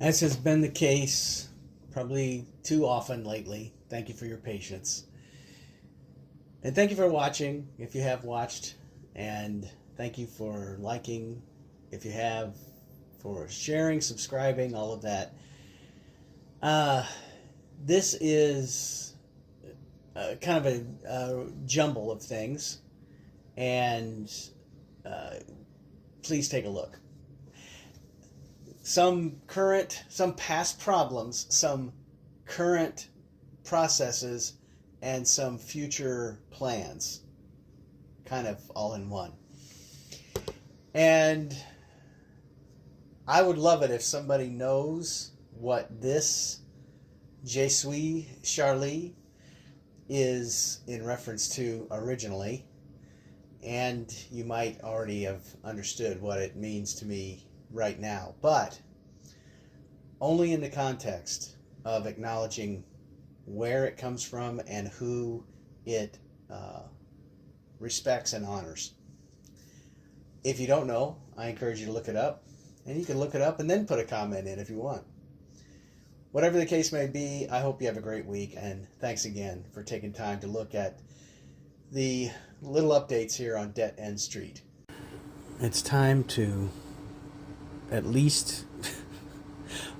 As has been the case probably too often lately, thank you for your patience. And thank you for watching if you have watched. And thank you for liking if you have, for sharing, subscribing, all of that. This is kind of a jumble of things. And please take a look. Some past problems, some current processes, and some future plans, kind of all in one. And I would love it if somebody knows what this Je suis Charlie is in reference to originally, and you might already have understood what it means to me right now, but only in the context of acknowledging where it comes from and who it respects and honors. If you don't know, I encourage you to look it up, and you can look it up and then put a comment in if you want. Whatever the case may be, I hope you have a great week, and thanks again for taking time to look at the little updates here on Dead End Street. It's time to at least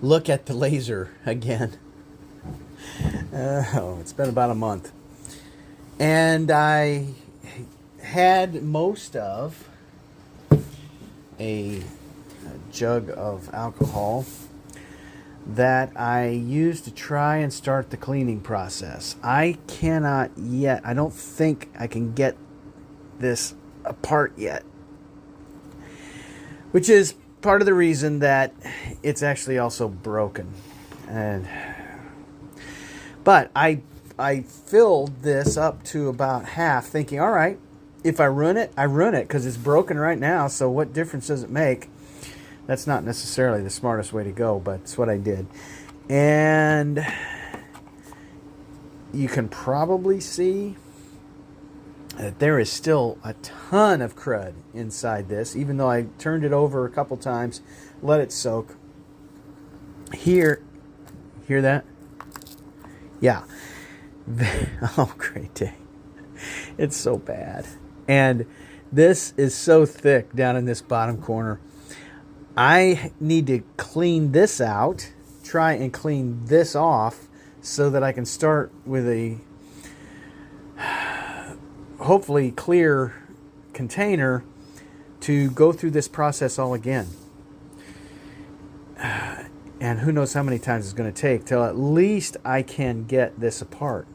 look at the laser again. It's been about a month. And I had most of a jug of alcohol that I used to try and start the cleaning process. I cannot yet, I don't think I can get this apart yet, which is part of the reason that it's actually also broken. But I filled this up to about half, thinking, all right, if I ruin it, I ruin it, because it's broken right now, so what difference does it make? That's not necessarily the smartest way to go, but it's what I did. And you can probably see that there is still a ton of crud inside this, even though I turned it over a couple times, let it soak. Hear that? Yeah. Oh, great day. It's so bad. And this is so thick down in this bottom corner. I need to clean this out, try and clean this off so that I can start with a hopefully clear container to go through this process all again. And who knows how many times it's going to take till at least I can get this apart.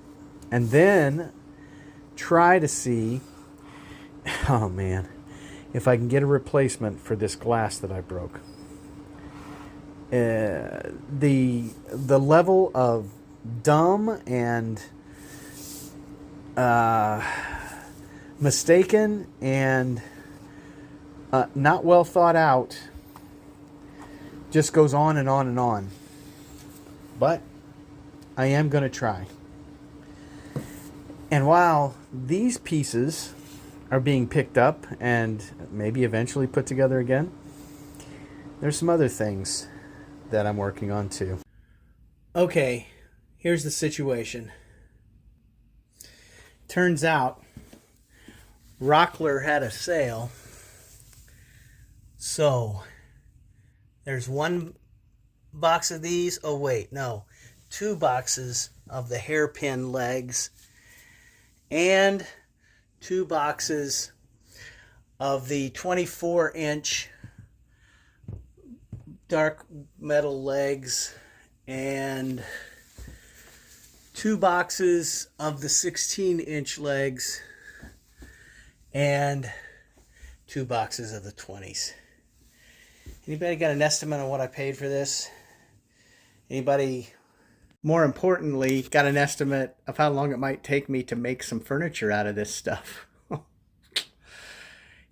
And then try to see, oh man, if I can get a replacement for this glass that I broke. The level of dumb and mistaken and not well thought out just goes on and on and on. But I am going to try. And while these pieces are being picked up and maybe eventually put together again, there's some other things that I'm working on too. Okay, here's the situation. Turns out Rockler had a sale, so there's one box of these. Oh wait, no, 2 boxes of the hairpin legs and 2 boxes of the 24-inch dark metal legs and 2 boxes of the 16-inch legs and 2 boxes of the 20s. Anybody got an estimate on what I paid for this? Anybody, more importantly, got an estimate of how long it might take me to make some furniture out of this stuff?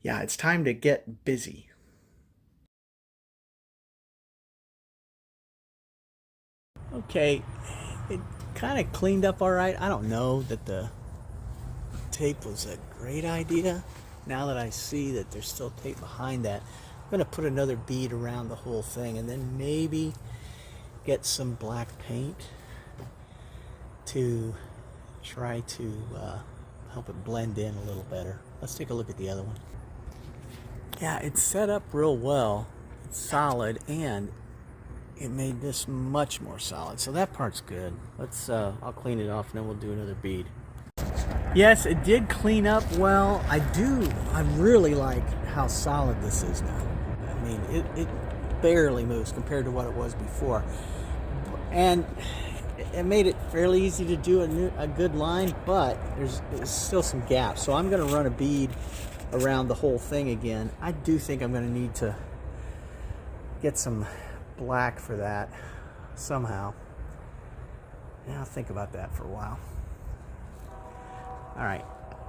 Yeah, it's time to get busy. Okay, it kind of cleaned up all right. I don't know that the tape was a great idea. Now that I see that there's still tape behind that, I'm going to put another bead around the whole thing, and then maybe get some black paint to try to help it blend in a little better. Let's take a look at the other one. Yeah, it's set up real well. It's solid, and it made this much more solid. So that part's good. Let's I'll clean it off and then we'll do another bead. Yes, it did clean up well. I really like how solid this is now. I mean, it barely moves compared to what it was before. And it made it fairly easy to do a good line, but there's still some gaps. So I'm going to run a bead around the whole thing again. I do think I'm going to need to get some black for that somehow. Yeah, I'll think about that for a while. All right,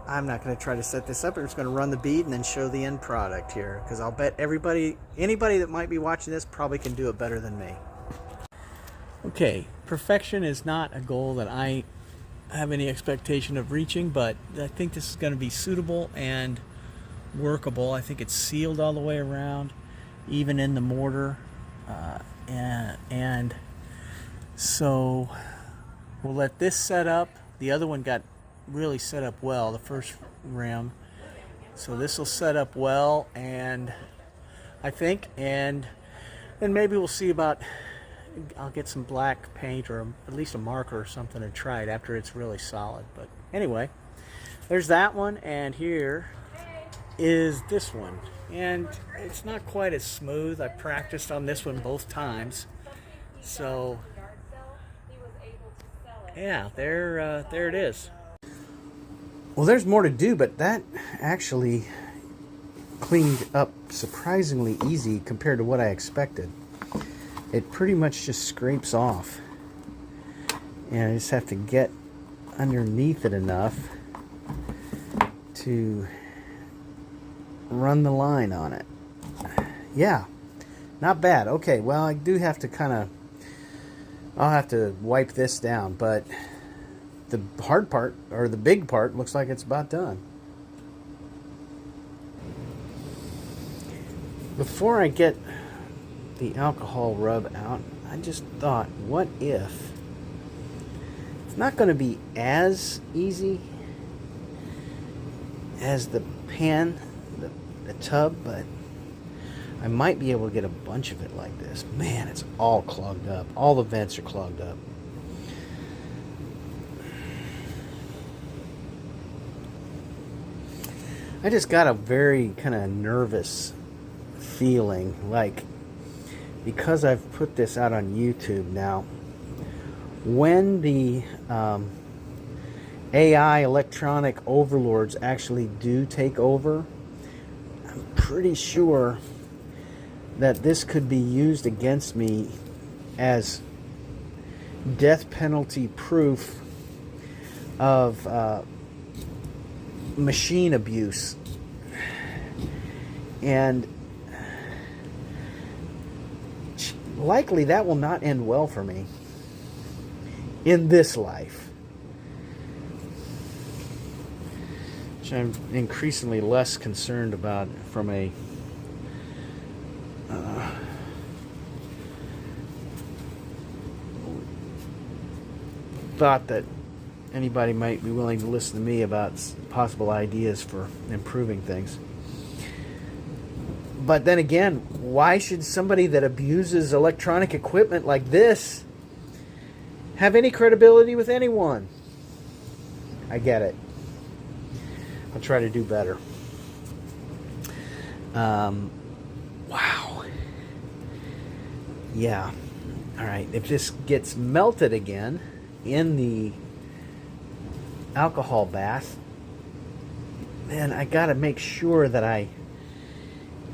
I'm not going to try to set this up. I'm just going to run the bead and then show the end product here, because I'll bet anybody that might be watching this probably can do it better than me. Okay, perfection is not a goal that I have any expectation of reaching, but I think this is going to be suitable and workable. I think it's sealed all the way around, even in the mortar, and so we'll let this set up. The other one got really set up well, the first rim, so this will set up well, and I think, and then maybe we'll see about, I'll get some black paint or at least a marker or something to try it after it's really solid. But anyway, there's that one, and here is this one, and it's not quite as smooth. I practiced on this one both times, so yeah, there it is. Well, there's more to do, but that actually cleaned up surprisingly easy compared to what I expected. It pretty much just scrapes off, and I just have to get underneath it enough to run the line on it. Yeah, not bad. Okay, well, I do have to I'll have to wipe this down, but the hard part, or the big part, looks like it's about done. Before I get the alcohol rub out, I just thought, what if it's not going to be as easy as the pan, the tub, but I might be able to get a bunch of it like this. Man, it's all clogged up. All the vents are clogged up. I just got a very kind of nervous feeling, like, because I've put this out on YouTube now, when the AI electronic overlords actually do take over, I'm pretty sure that this could be used against me as death penalty proof of machine abuse. And likely that will not end well for me in this life, which I'm increasingly less concerned about from a thought that anybody might be willing to listen to me about possible ideas for improving things. But then again, why should somebody that abuses electronic equipment like this have any credibility with anyone? I get it. I'll try to do better. Wow. Yeah. All right. If this gets melted again in the alcohol bath, then I got to make sure that I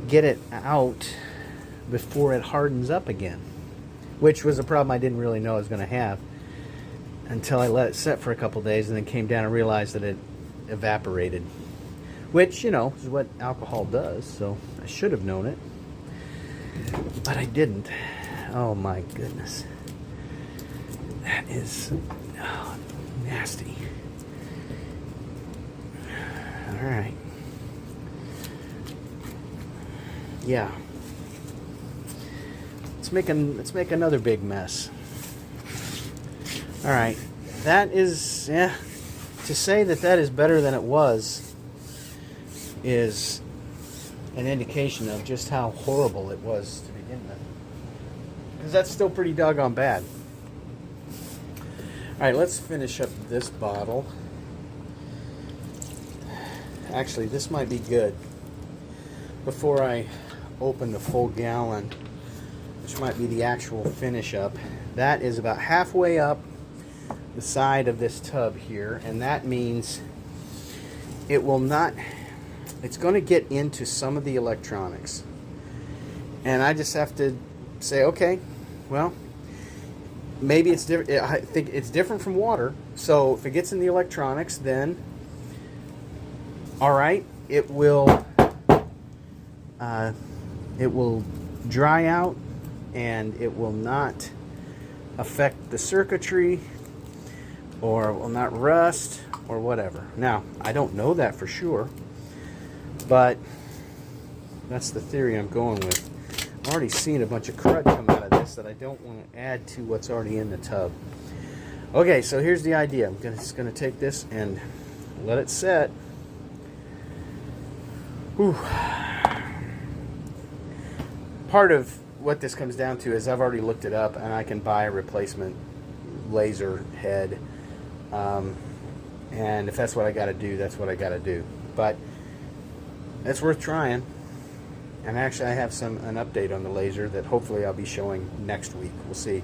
get it out before it hardens up again, which was a problem I didn't really know I was going to have until I let it set for a couple days and then came down and realized that it evaporated, which, you know, is what alcohol does, so I should have known it, but I didn't. Oh my goodness, that is nasty. All right. Yeah. Let's make another big mess. All right, that is, yeah, to say that is better than it was is an indication of just how horrible it was to begin with. Because that's still pretty doggone bad. All right, let's finish up this bottle. Actually, this might be good. Before I open the full gallon, which might be the actual finish up, that is about halfway up the side of this tub here, and that means it will not, it's going to get into some of the electronics, and I just have to say, okay, well, maybe it's different. I think it's different from water, so if it gets in the electronics, then all right, it will dry out, and it will not affect the circuitry, or will not rust, or whatever. Now, I don't know that for sure, but that's the theory I'm going with. I've already seen a bunch of crud come out of this that I don't want to add to what's already in the tub. Okay, so here's the idea. I'm just going to take this and let it set. Whew. Part of what this comes down to is I've already looked it up, and I can buy a replacement laser head. And if that's what I got to do, that's what I got to do. But it's worth trying. And actually, I have an update on the laser that hopefully I'll be showing next week. We'll see.